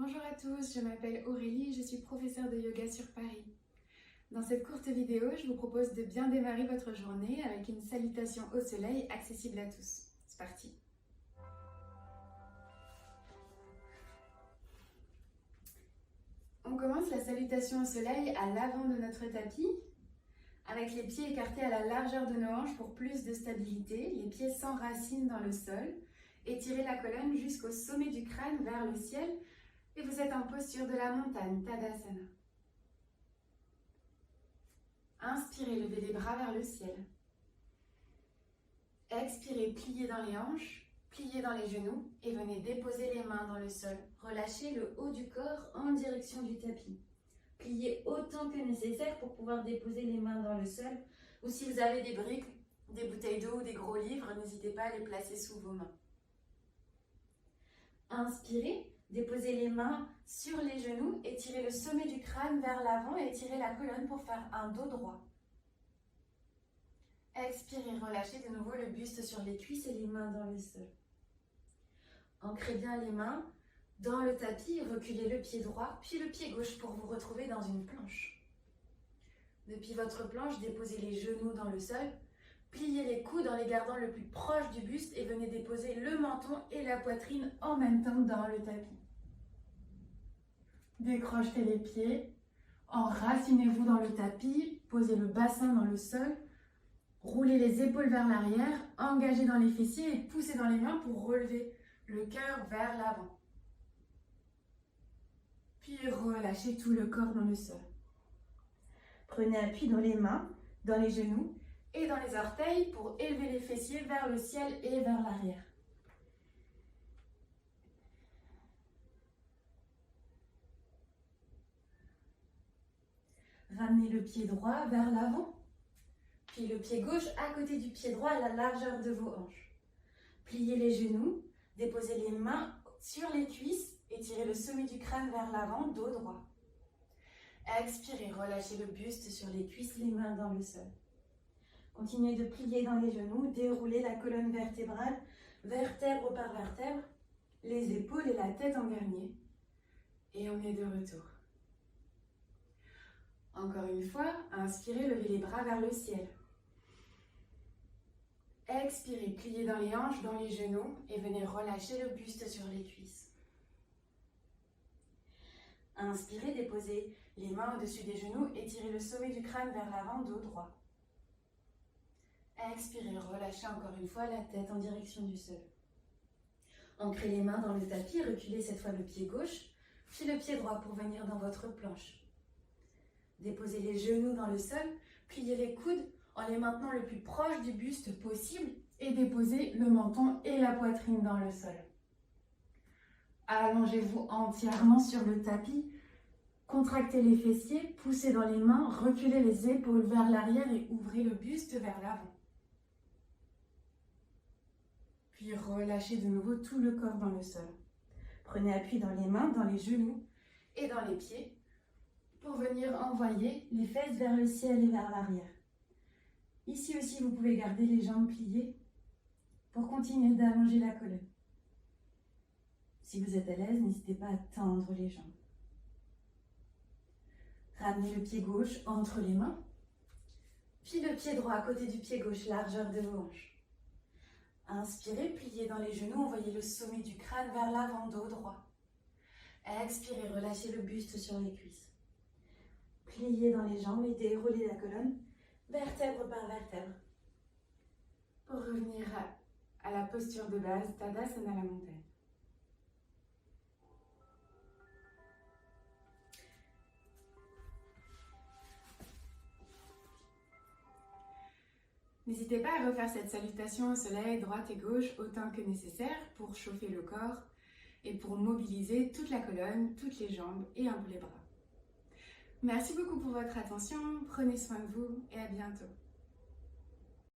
Bonjour à tous, je m'appelle Aurélie, je suis professeure de yoga sur Paris. Dans cette courte vidéo, je vous propose de bien démarrer votre journée avec une salutation au soleil accessible à tous. C'est parti! On commence la salutation au soleil à l'avant de notre tapis, avec les pieds écartés à la largeur de nos hanches pour plus de stabilité, les pieds s'enracinent dans le sol, étirez la colonne jusqu'au sommet du crâne vers le ciel et vous êtes en posture de la montagne, Tadasana. Inspirez, levez les bras vers le ciel. Expirez, pliez dans les hanches, pliez dans les genoux et venez déposer les mains dans le sol. Relâchez le haut du corps en direction du tapis. Pliez autant que nécessaire pour pouvoir déposer les mains dans le sol. Ou si vous avez des briques, des bouteilles d'eau ou des gros livres, n'hésitez pas à les placer sous vos mains. Inspirez, déposez les mains sur les genoux, étirez le sommet du crâne vers l'avant et étirez la colonne pour faire un dos droit. Expirez, relâchez de nouveau le buste sur les cuisses et les mains dans le sol. Ancrez bien les mains dans le tapis et reculez le pied droit, puis le pied gauche pour vous retrouver dans une planche. Depuis votre planche, déposez les genoux dans le sol, pliez les coudes en les gardant le plus proche du buste et venez déposer le menton et la poitrine en même temps dans le tapis. Décrochez les pieds, enracinez-vous dans le tapis, posez le bassin dans le sol, roulez les épaules vers l'arrière, engagez dans les fessiers et poussez dans les mains pour relever le cœur vers l'avant. Puis relâchez tout le corps dans le sol. Prenez appui dans les mains, dans les genoux et dans les orteils pour élever les fessiers vers le ciel et vers l'arrière. Ramenez le pied droit vers l'avant, puis le pied gauche à côté du pied droit à la largeur de vos hanches. Pliez les genoux, déposez les mains sur les cuisses, étirez le sommet du crâne vers l'avant, dos droit. Expirez, relâchez le buste sur les cuisses, les mains dans le sol. Continuez de plier dans les genoux, déroulez la colonne vertébrale, vertèbre par vertèbre, les épaules et la tête en dernier. Et on est de retour. Encore une fois, inspirez, levez les bras vers le ciel. Expirez, pliez dans les hanches, dans les genoux et venez relâcher le buste sur les cuisses. Inspirez, déposez les mains au-dessus des genoux, étirez le sommet du crâne vers l'avant, dos droit. Expirez, relâchez encore une fois la tête en direction du sol. Ancrez les mains dans le tapis, reculez cette fois le pied gauche, puis le pied droit pour venir dans votre planche. Déposez les genoux dans le sol, pliez les coudes en les maintenant le plus proche du buste possible et déposez le menton et la poitrine dans le sol. Allongez-vous entièrement sur le tapis, contractez les fessiers, poussez dans les mains, reculez les épaules vers l'arrière et ouvrez le buste vers l'avant. Puis relâchez de nouveau tout le corps dans le sol. Prenez appui dans les mains, dans les genoux et dans les pieds pour venir envoyer les fesses vers le ciel et vers l'arrière. Ici aussi, vous pouvez garder les jambes pliées pour continuer d'allonger la colonne. Si vous êtes à l'aise, n'hésitez pas à tendre les jambes. Ramenez le pied gauche entre les mains, puis le pied droit à côté du pied gauche, largeur de vos hanches. Inspirez, pliez dans les genoux, envoyez le sommet du crâne vers l'avant, dos droit. Expirez, relâchez le buste sur les cuisses. Pliez dans les jambes et déroulez la colonne, vertèbre par vertèbre. Pour revenir à la posture de base, Tadasana la montagne. N'hésitez pas à refaire cette salutation au soleil droite et gauche autant que nécessaire pour chauffer le corps et pour mobiliser toute la colonne, toutes les jambes et un peu les bras. Merci beaucoup pour votre attention, prenez soin de vous et à bientôt.